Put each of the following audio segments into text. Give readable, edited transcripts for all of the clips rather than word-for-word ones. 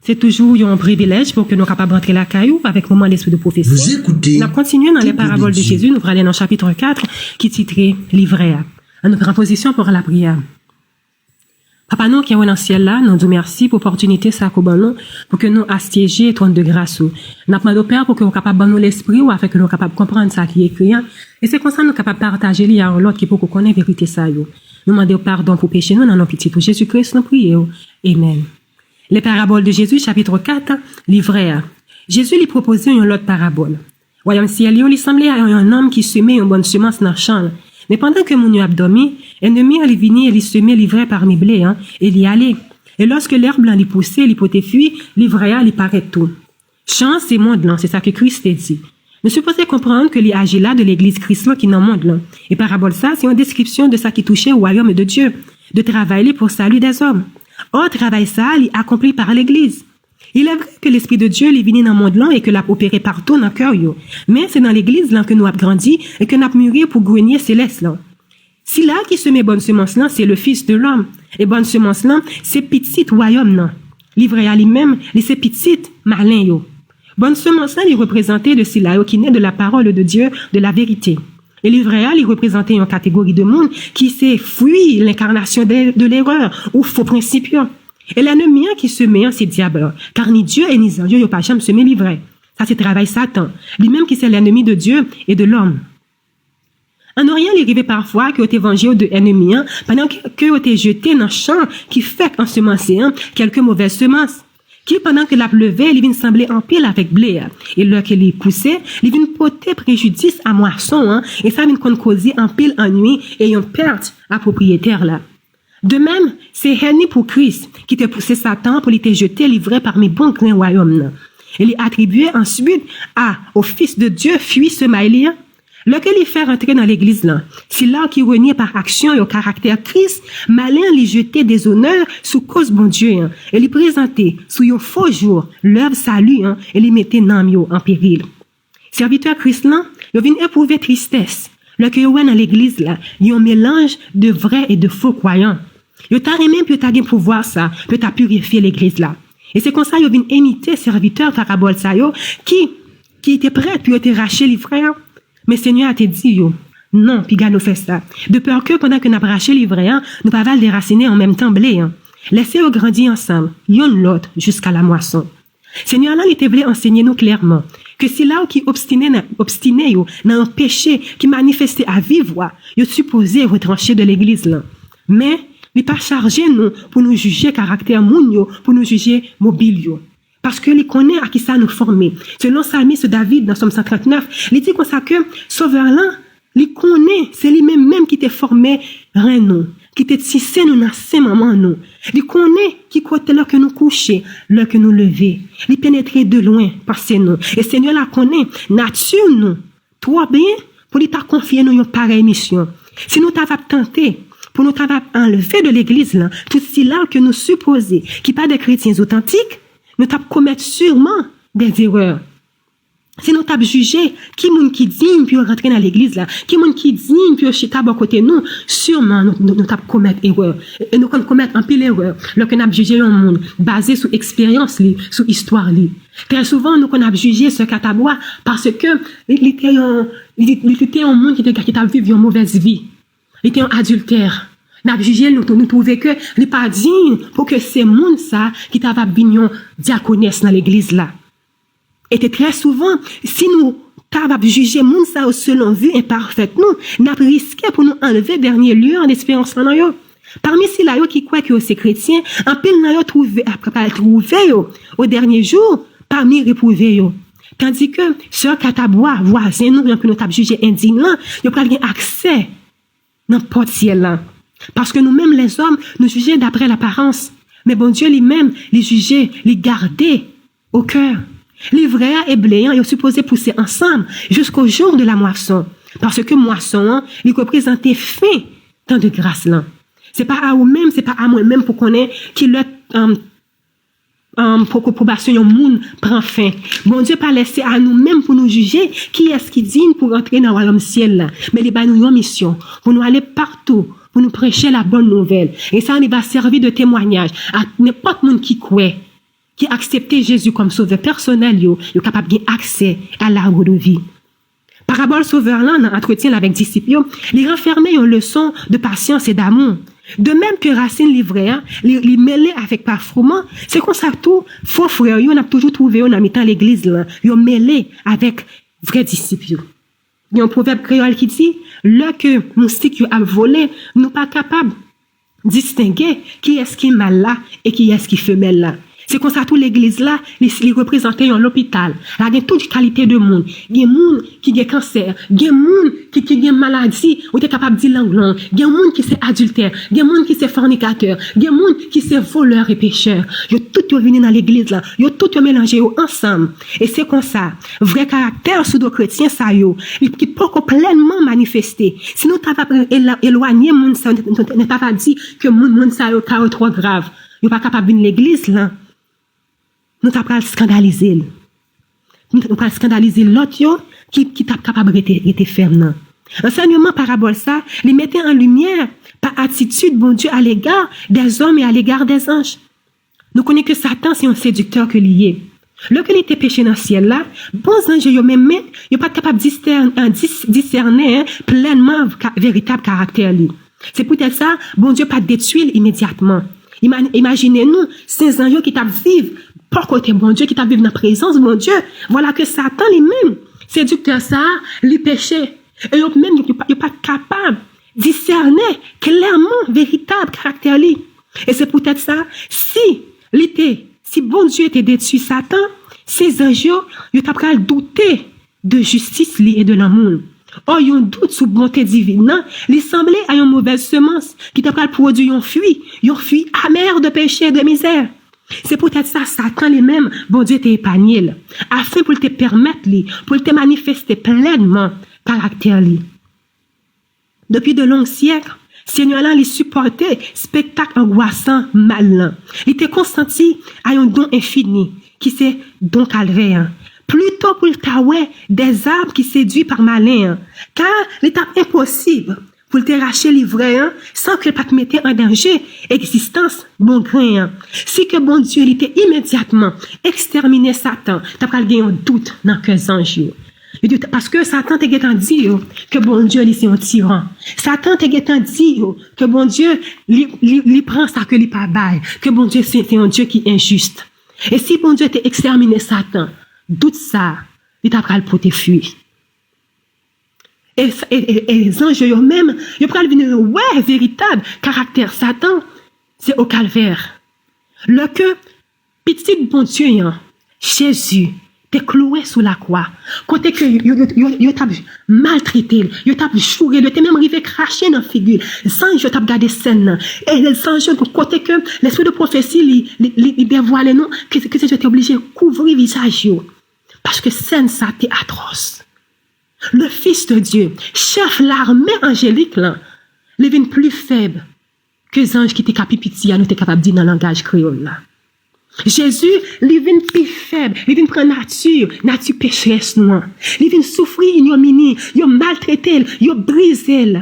C'est toujours un privilège pour que nous soyons capables d'entrer la caillou avec moment d'esprit de prophétie. Vous écoutez. Nous continuons dans les paraboles de Jésus. Nous allons aller dans le chapitre 4 qui est titré Livret. Nous prenons position pour la prière. Papa, nous qui sommes dans le ciel là, nous disons merci pour l'opportunité pour que nous assiégions trône de grâce. Nous demandons au Père pour que nous soyons capables de nous l'esprit ou afin que nous soyons capables de comprendre ça qui est écrit. Et c'est comme ça que nous sommes capables de partager l'un à l'autre qui pour qu'on connaisse la vérité ça. Nous demandons pardon pour péché nous dans nos petits. Pour Jésus-Christ, nous prions. Amen. Les paraboles de Jésus, chapitre 4, livret. Jésus lui proposait une autre parabole. Voyons ciel, il semblait à un homme qui semait une bonne semence dans le champ. Mais pendant que mon a dormi, l'ennemi allait venir et lui semait livret parmi blé, et il y allait. Et lorsque l'herbe blanc lui poussait, l'hypothèse fuit, livret lui paraît tout. Champ, c'est monde là, c'est ça que Christ a dit. Nous supposons comprendre que l'agit là de l'église Christ qui est dans le monde là. Et parabole ça, c'est une description de ça qui touchait au royaume de Dieu, de travailler pour le salut des hommes. Or, travail ça, il est accompli par l'église. Il est vrai que l'Esprit de Dieu est venu dans le monde là et que l'a opéré partout dans le cœur. Mais c'est dans l'église là que nous avons grandi et que nous avons mûri pour grenier céleste là. Si là qui se met bonne semence là, c'est le Fils de l'homme. Et bonne semence là, c'est petit royaume là. Livret à lui-même, c'est petit malin yo. Bonne semence là, il représentait de cela qui naît de la parole de Dieu, de la vérité. Et livret A, il représentait une catégorie de monde qui s'est fui l'incarnation de l'erreur ou faux principe. Et l'ennemi qui se met, c'est diable. Car ni Dieu et ni Dieu, il n'y a pas jamais semé livret. Ça, c'est travail Satan. Lui-même qui c'est l'ennemi de Dieu et de l'homme. En Orient, il arrivait parfois que l'évangile de l'ennemi, pendant que était jeté dans le champ qui fait ensemencer quelques mauvaises semences. Qui, pendant que la pleuvait, il vient sembler en pile avec blé. Et là qu'il est poussé, il vient porter préjudice à moisson, et ça vient causer en pile ennui et une perte à propriétaire là. De même, c'est Henny pour Christ qui t'a poussé Satan pour lui te jeter livré parmi bons grains royaume. Il est attribué ensuite au Fils de Dieu, fuit ce maïlien. Lequel il fait rentrer dans l'église là, c'est là qui renie par action et au caractère Christ, malin lui jeter des honneurs sous cause bon Dieu, et lui présenter sous un faux jour l'œuvre salut, et lui mettait nan en péril. Serviteur Christ là, il vient éprouver tristesse. Lequel dans l'église là, il y a un mélange de vrais et de faux croyants. Il t'a remis puis t'a pouvoir ça, puis t'a purifier l'église là. Et c'est comme ça il vient imiter serviteur parabole ça qui était prêt puis il était raché les frères. Mais Seigneur a te dit, non, puis gars nous fait ça. De peur que pendant que nous avons raché livret, nous pas val déraciner en même temps blé. Laissez-nous grandir ensemble, l'un l'autre, jusqu'à la moisson. Seigneur, là, il te voulait enseigner nous clairement que si là qui obstiné dans un péché qui manifestait à vive voix, il est supposé retrancher de l'église là. Mais, il pas chargé nous pour nous juger caractère moun pour nous juger mobile Parce que il connaît à qui ça nous former. Selon Psalmiste David, dans Somme 139, il dit comme ça que, Sauveur là, il connaît, c'est lui-même qui t'a formé, rien nous, qui t'a tissé nous dans ses mamans nous. Il connaît qui côté l'heure que nous coucher, l'heure que nous lever. Il pénétrer de loin, passer nous. Et Seigneur la connaît, nature nous, trop bien, pour lui t'a confié nous une pareille mission. Si nous t'avons tenté, pour nous t'avons enlevé de l'église là, tout cela que nous supposons, qui pas des chrétiens authentiques, nous t'avons commettre sûrement des erreurs. Si nous t'avons jugé, qui moun qui digne puis rentrer dans l'église là, qui moun qui digne puis chita à côté nous, sûrement nous t'avons commettre erreur. Et nous commettre un pile erreur, lorsque nous avons jugé un monde basé sur expérience li, sur histoire li. Très souvent nous avons jugé ce catabois parce que il était un monde qui t'a vécu une mauvaise vie. Il était un adultère. Nous avons jugé, nous trouvons que n'est pas digne pour que ces monde ça qui t'avait vignon diaconesse dans l'église là. Et très souvent, si nous t'avons jugé monde ça selon vue imparfaite nous avons risqué pour nous enlever dernier lieu en espérance dans yo. Parmi ceux là qui croient que c'est chrétien, en pile n'a trouvé au dernier jour parmi réprouvés yo. Tandis que sœur Katabois voisin nous que nous t'avons jugé indigne là, yo pas gain accès dans porte ciel là. Parce que nous-mêmes, les hommes, nous jugeons d'après l'apparence. Mais bon Dieu lui-même, les jugeait, les gardait au cœur. Les vrais et bléants, ils sont supposés pousser ensemble jusqu'au jour de la moisson. Parce que moisson, il représentait fin temps de grâce là. C'est pas à vous-même, c'est pas à moi-même pour qu'on ait qui le pour que probation yon moun prend fin. Bon Dieu pas laissé à nous-mêmes pour nous juger qui est-ce qui digne pour entrer dans le royaume ciel là. Mais il va nous une mission pour nous aller partout pour nous prêcher la bonne nouvelle. Et ça, il va servir de témoignage à n'importe monde qui croit qui accepté Jésus comme sauveur personnel, yo capable d'avoir accès à l'arbre de vie. Parabole sauveur là, dans entretien avec disciples, les renfermer une leçon de patience et d'amour. De même que racine livret, les mêler avec parfumant, c'est comme ça tout, faux frères, on a toujours trouvé en mettant l'église là, ils mêlé avec vrais disciples. Il y a un proverbe créole qui dit, là que moustique a volé, nous pas capable de distinguer qui est-ce qui est mal là et qui est-ce qui est femelle là. C'est comme ça tout l'église là, les représenter en l'hôpital. Là, il y a toute qualité de monde. Il y a des gens qui ont cancer, il y a des gens qui ont maladie, ou est capable de dire langue. Il y a des gens qui sont adultères, il y a des gens qui sont fornicateurs, il y a des gens qui sont voleurs et pécheurs. Ils ont tout venu dans l'église là, ils ont tout mélangé ensemble. Et c'est comme ça, vrai caractère pseudo-chrétien ça yo, qui peut pleinement manifester. Si nous t'avons éloigné moun ça, nous t'avons dit que moun ça yo est trop grave. Ils pas capable de venir l'église là. Nous t'avons scandalisé. Nous t'avons scandalisé l'autre qui t'a capable de ferme. Enseignement parabole ça, les mettait en lumière par attitude bon Dieu à l'égard des hommes et à l'égard des anges. Nous connaissons que Satan c'est un séducteur que lié. Lorsqu'il était péché dans le ciel là, bons anges yo même yo pas capable de discerner pleinement véritable caractère lui. C'est peut-être ça bon Dieu pas détruire immédiatement. Imaginez-nous ces anges qui t'a vivre par côté bon Dieu qui t'a vivre dans la présence bon Dieu. Voilà que Satan lui-même séducteur ça, lui péché. Et eux même ils pas capable de discerner clairement véritable caractère lui. Et c'est peut-être ça si bon Dieu était détruit Satan, ces anges ils t'a pas douter de justice et de l'amour. Or, yon doute sous bonté divine, il semblait à une mauvaise semence qui t'a pas produit un fruit amer de péché et de misère. C'est peut-être ça, Satan lui-même, bon Dieu t'a épargné, afin pour te permettre, pour te manifester pleinement caractère. Depuis de longs siècles, Seigneur là, il supportait spectacle angoissant, malin. Il était consenti à un don infini, qui c'est don calvaire. Plutôt pour le taouer des arbres qui séduisent par malin, car l'étape impossible pour te racher livrer sans que pas te mette en danger existence bon grain. Si que bon Dieu il était immédiatement exterminé Satan, t'as pas gagné un doute dans que anges. Parce que Satan te dit que bon Dieu c'est un tyran. Satan te dit que bon Dieu lui prend ça que lui pas bail, que bon Dieu c'est un Dieu qui est injuste. Et si bon Dieu t'a exterminé Satan, doute ça, il t'a pris pour te fuir. Et les anges eux-mêmes, ils prennent venir ouais véritable caractère Satan, c'est au calvaire. Le que petit bon Dieu Jésus t'es cloué sous la croix. Côté que yo t'a maltraité, yo t'a chouré, yo t'a même arrivé cracher dans figure. Sans je t'a regardé scène. Et les anges côté que l'esprit de prophétie li dévoile non que je t'ai obligé de couvrir visage yo. Parce que scène ça t'est atroce. Le Fils de Dieu, chef l'armée angélique là, il vient plus faible que les anges qui étaient capables de nous étaient capables de dire dans le langage créole là. Jésus, il vient plus faible, il vient prendre nature pécheresse noire. Il vient souffrir, il a maltraité, il a brisé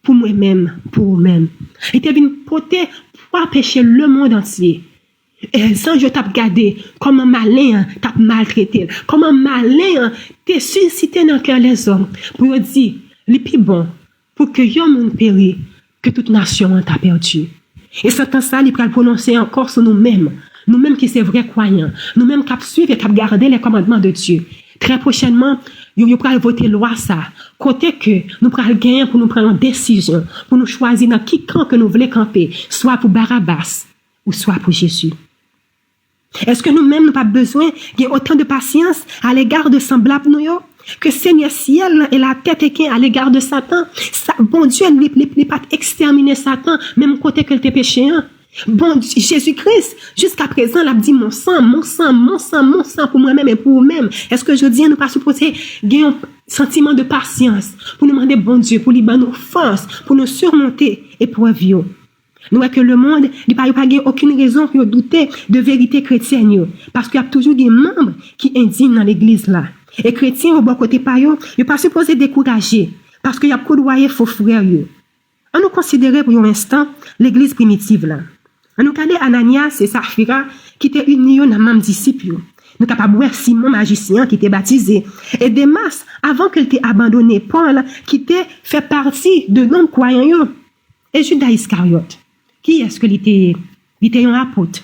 pour moi-même, pour vous-même. Il vient porter pour pécher le monde entier. Et les anges t'ont regardé comme un malin t'a maltraité, comme un malin t'es suscité dans le cœur des hommes pour dire, le plus bon, pour que yon moun péri, que toute nation t'a perdu. Et Satan ça, il peut prononcer encore sur nous-mêmes qui sommes vrais croyants, nous-mêmes qui suivons et qui gardons les commandements de Dieu. Très prochainement, nous pourrons voter loi ça, côté que nous pourrons gagner pour nous prendre une décision, pour nous choisir dans qui camp que nous voulons camper, soit pour Barabbas ou soit pour Jésus. Est-ce que nous-mêmes n'avons pas besoin de autant de patience à l'égard de semblables nous que Seigneur ciel et la tête est à l'égard de Satan? Bon Dieu n'est pas exterminé Satan, même côté que le péché. Bon Jésus-Christ, jusqu'à présent, il a dit mon sang pour moi-même et pour vous-même. Est-ce que je dis, nous pas supposé gagner un sentiment de patience pour nous demander bon Dieu, pour lui donner nos forces, pour nous surmonter épreuves. Nous voyons que le monde n'a pas aucune raison pour douter de vérité chrétienne. Parce qu'il y a toujours des membres qui indignent dans l'église là. Et chrétiens, au bon côté par eux, ils ne sont pas supposés décourager. Parce qu'il y a coudoyer faux frères. On nous considérait pour un instant l'église primitive là. On nous regardait Ananias et Saphira qui était uni dans même disciple. Nous capables voir Simon magicien qui était baptisé et Démas avant qu'il t'ait abandonné Paul qui était fait partie de non croyants et Judas Iscariote. Qui est-ce que il était un apôtre?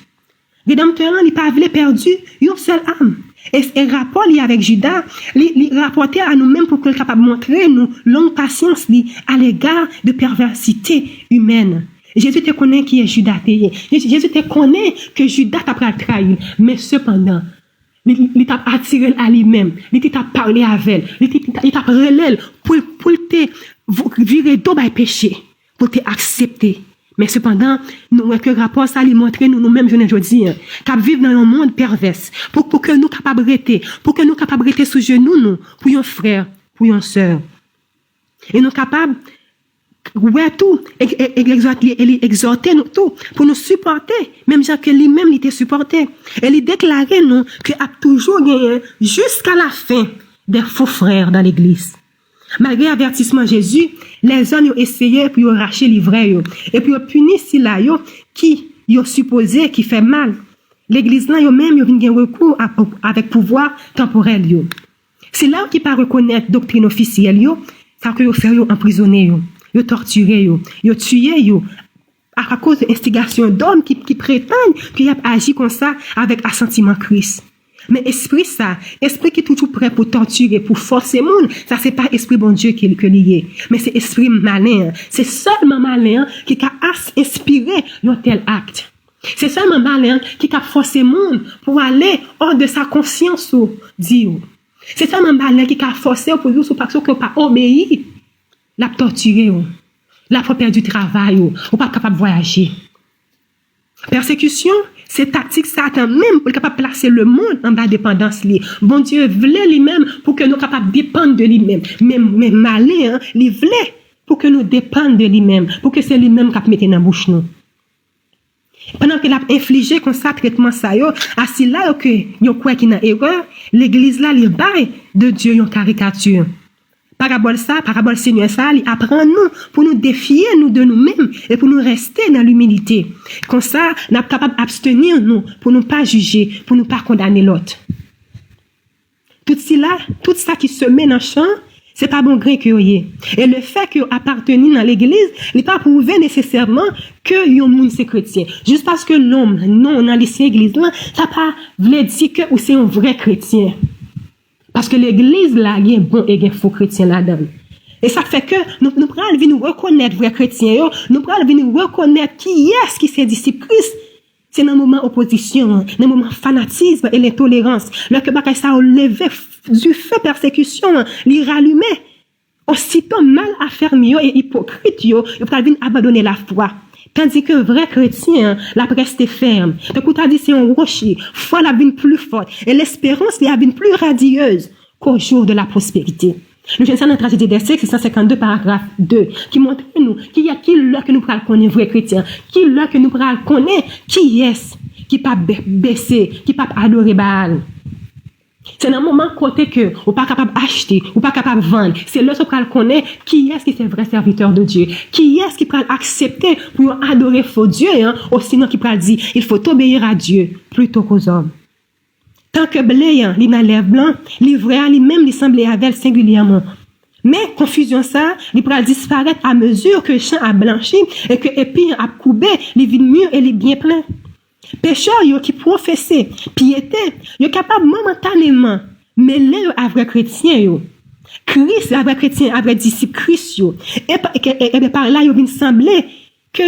Rédempteur il pas voulu perdu une seule âme. Et rapport li avec Judas, li rapporter à nous-mêmes pour qu'il capable montrer nous longue patience li à l'égard de perversité humaine. Jésus te connaît qui est Judas. Jésus te connaît que Judas t'a trahi, mais cependant il t'a attiré à lui-même, il t'a parlé avec elle, il t'a relève pour te virer d'eau par péché, pour te accepter. Mais cependant, nous que rapport ça lui montrer nous-mêmes je dis qu'à vivre dans un monde pervers pour que nous capables rester sous genoux nous pour un frère, pour une sœur. Et nous capables ouais tout exhorter nous tout pour nous supporter même gens que lui-même il était supporté et il déclarait nous que a toujours gagné jusqu'à la fin des faux frères dans l'église. Malgré l'avertissement de Jésus, les hommes ont essayé pour arracher les vrais et pour punir ceux-là qui ont supposé qui fait mal. L'église là même yo vinn recours avec pouvoir temporel yo. C'est là qui pas reconnaître doctrine officielle ça que yo fait emprisonner yo torturé yo tué à cause de l'instigation d'hommes qui prétendent qu'il a agi comme ça avec assentiment Christ. Mais esprit qui est toujours prêt pour torturer, pour forcer le monde, ça c'est pas esprit bon Dieu qui est lié, mais c'est esprit malin. C'est seulement malin qui a inspiré un tel acte. C'est seulement malin qui a forcé le monde pour aller hors de sa conscience ou dire. C'est seulement malin qui a forcé pour dire parce que pas obéi, l'a torturé, l'a fait perdre du travail ou pas capable de voyager. Persécution, c'est tactique Satan même pour capable placer le monde en bas de dépendance li. Bon Dieu voulait lui-même pour que nous capables dépendre de lui-même. Mais malin, il voulait pour que nous dépendions de lui-même, pour que c'est lui-même qui mette dans bouche nous. Pendant qu'il a infligé comme ça traitement ça assis là que yo croit qu'il a erreur, l'église là li bail de Dieu une caricature. Parabole Seigneur ça, il apprend nous pour nous défier nous de nous-mêmes et pour nous rester dans l'humilité. Comme ça, nous sommes capables d'abstenir nous pour ne pas juger, pour ne pas condamner l'autre. Tout ça qui se met dans le champ, c'est pas bon gré que vous ayez. Et le fait que vous appartenez dans l'église, n'est pas prouvé nécessairement que vous monde c'est chrétien. Juste parce que l'homme, non, dans l'église là, ça pas veut dire que c'est un vrai chrétien. Parce que l'église là, il y a bon et il y a faux chrétiens là-dedans. Et ça fait que nous prenons venir reconnaître vrais chrétiens, nous prenons venir reconnaître qui est-ce qui c'est disciple Christ. C'est dans le moment opposition, dans le moment fanatisme et l'intolérance. Lorsque ça a levé du feu persécution, les rallumé. Aussitôt mal affermi et hypocrite, ils prenons venir abandonner la foi. Tandis qu'un vrai chrétien, la reste ferme. Donc, tu as dit, c'est un rocher. Foi, la vie plus forte. Et l'espérance, la vie plus radieuse qu'au jour de la prospérité. Nous sommes dans la tragédie des siècles, 652, paragraphe 2, qui montre nous, qui là que nous prenons connaître vrai chrétien, qui là que nous prenons connaître qui est, qui pas baisser, qui pas adorer Baal. C'est dans le moment côté que ou pas capable acheter ou pas capable vendre, c'est là que on connaît qui est-ce qui est vrai serviteur de Dieu, qui est-ce qui peut accepter pour adorer faux Dieu ou sinon qui peut dire il faut obéir à Dieu plutôt qu'aux hommes. Tant que blé li dans lèvre blanc, li vrai li même li semble avec singulièrement. Mais confusion ça, il pourra disparaître à mesure que le champ a blanchi et que l'épi a coupé, les vides mûres et les bien pleins. Pécheurs qui professaient piété, yo capable momentanément mêler à vrai chrétien Christ à vrai chrétien, à vrai disciple Christ et par là yo vinn sembler que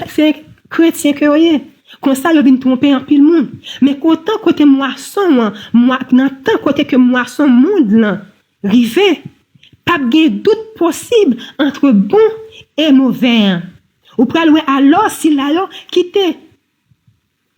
c'est chrétien que yo comme ça yo vinn tromper en pile monde. Mais autant côté moisson dans tant côté que moisson monde là rivé, pas de doute possible entre bon et mauvais. Ou pral ouais alors si là yo quitter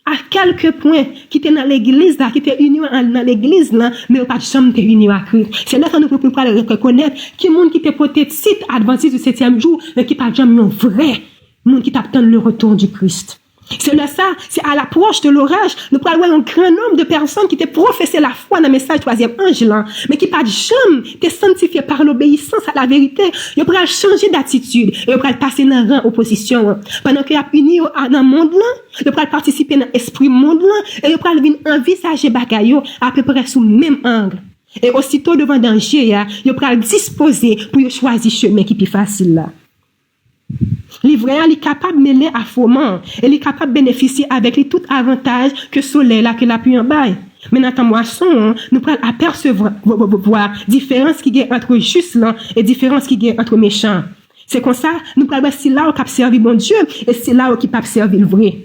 à quelques points qui étaient dans l'église là, qui étaient unis dans l'église là, mais pas de chambre unis à Christ. C'est là que nous pouvons pas reconnaître qui monde qui était peut-être adventiste du 7e jour, mais qui pas jamais un vrai monde qui t'attend le retour du Christ. C'est là ça, c'est à l'approche de l'orage, nous pourrons voir un grand nombre de personnes qui te professaient la foi dans le message troisième ange là, mais qui pas jamais te sanctifié par l'obéissance à la vérité. Ils pourront changer d'attitude, et ils pourront passer dans la rang opposition. Pendant qu'ils sont unis dans le monde là, ils pourront participer dans l'esprit monde là, et ils pourront venir envisager bagaille à peu près sous le même angle. Et aussitôt devant danger, ils pourront disposer pour choisir le chemin qui est plus facile là. L'ivraie, il est capable de mêler à faument. Il est capable de bénéficier avec lui tout avantage que le soleil là, que la pluie en bas. Mais dans ta moisson, nous pouvons apercevoir différence qui est entre juste là et différence qui est entre méchants. C'est comme ça, nous pouvons voir si là, on peut servir bon Dieu et c'est là, qui peut servir le vrai.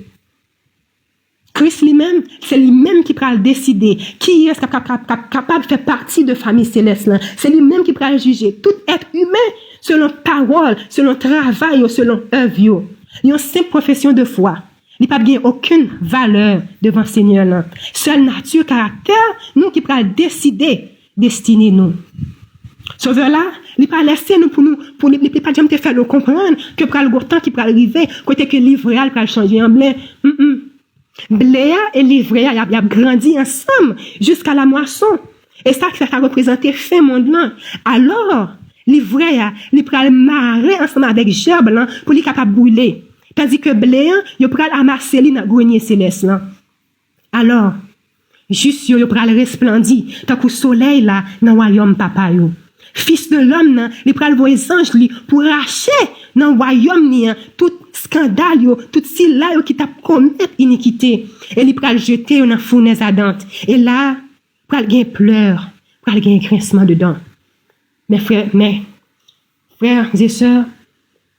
Christ lui-même, c'est lui-même qui peut décider qui est capable de faire partie de la famille céleste. C'est lui-même qui peut juger tout être humain selon parole, selon travail ou selon œuvre. Il y a une simple profession de foi. Il n'y a pas aucune valeur devant le Seigneur. Seule nature, caractère, nous qui pouvons décider, destiner nous. Sauveur là, il pas laisser nous pour il pas jamais te faire nous comprendre que pour le temps qui peut arriver, côté que l'ivraie peut changer en blé. Blé et l'ivraie, il a grandi ensemble jusqu'à la moisson. Et ça représenter fin monde là. Alors, l'ivraie, il peut marrer ensemble avec gerbe là pour lui capable brûler. Tandis que blé, il peut amasser dans le grenier céleste là. Alors, juste il peut resplendir tant que le soleil là dans le royaume papa yo. Fils de l'homme, il peut voir les anges pour racher dans le royaume tout scandale, tout cela qui t'a commis iniquité. Et il peut jeter dans la fournaise ardente. Et là, il peut gagner pleurs, il peut gagner grincement dedans. Mais frères et sœurs,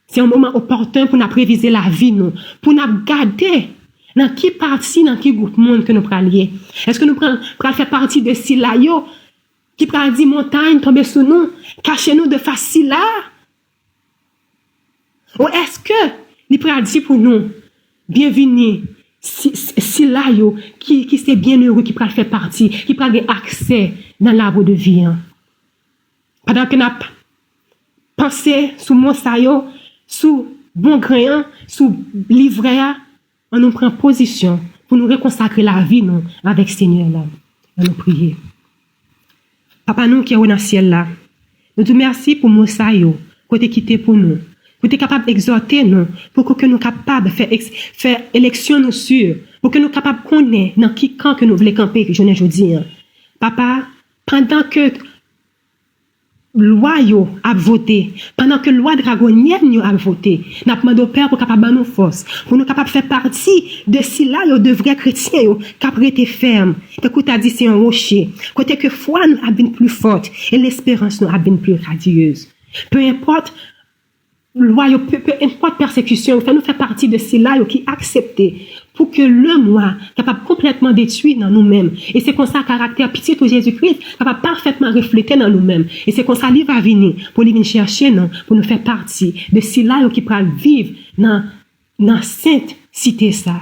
c'est un moment opportun pour nous préviser la vie, nous, pour nous garder dans qui partie, dans qui groupe monde que nous prenons. Est-ce que nous prenons faire partie de cela qui prend dit montagne tomber sur nous, cachez-nous de facile là? Ou est-ce que il prend dit pour nous, bienvenue, si là qui c'est bien heureux, qui prend faire partie, qui prend accès dans l'arbre de vie. Pendant que nous pensé sous mon saillot, sous bon grain, sous livret, on nous prend position pour nous reconsacrer la vie nous avec Seigneur là. On nous prier. Papa nous qui est dans le ciel là, nous te merci pour mon saillot, côté quitté pour nous. Pour être capable d'exhorter nous, pour que nous soyons capables de faire élection nous sûre, pour que nous soyons capables de connaître dans qui camp que nous voulons camper, que je ne dis. Papa, pendant que loi a voté, pendant que loi dragonnienne a voté, nous demandons au Père pour capable de nous force, pour nous capables de faire partie de cela de vrais chrétiens qui ont été fermes. Écoute, tu as dit c'est un rocher. Côté que foi nous a bien plus forte et l'espérance nous a bien plus radieuse. Peu importe loi, peu importe persécution, nous faire partie de cela qui accepté pour que le moi capable complètement détruire dans nous-mêmes. Et c'est comme ça caractère pitié de Jésus-Christ capable parfaitement refléter dans nous-mêmes. Et c'est comme ça il va venir pour venir chercher nous, pour nous faire partie de cela qui pourra vivre dans sainte cité ça.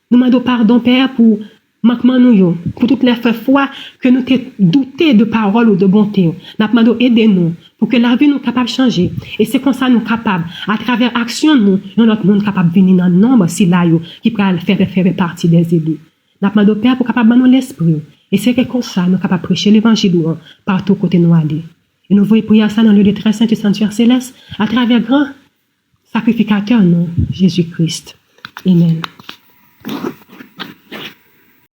Nous demandons pardon Père pour manquement nous pour toutes les fois que nous t'ai douté de parole ou de bonté. Nous demandons aider-nous pour que la vie nous capable de changer. Et c'est comme ça nous capables, à travers action nous, dans notre monde capable de venir dans le nombre si là qui peut faire partie des élus. Nous demandons Père pour capable de nous l'esprit. Et c'est que comme ça nous capables de prêcher l'évangile partout côté nous aller. Et nous voyons prier ça dans le lieu de très saint et sanctuaire céleste à travers grand sacrificateur nous, Jésus-Christ. Amen.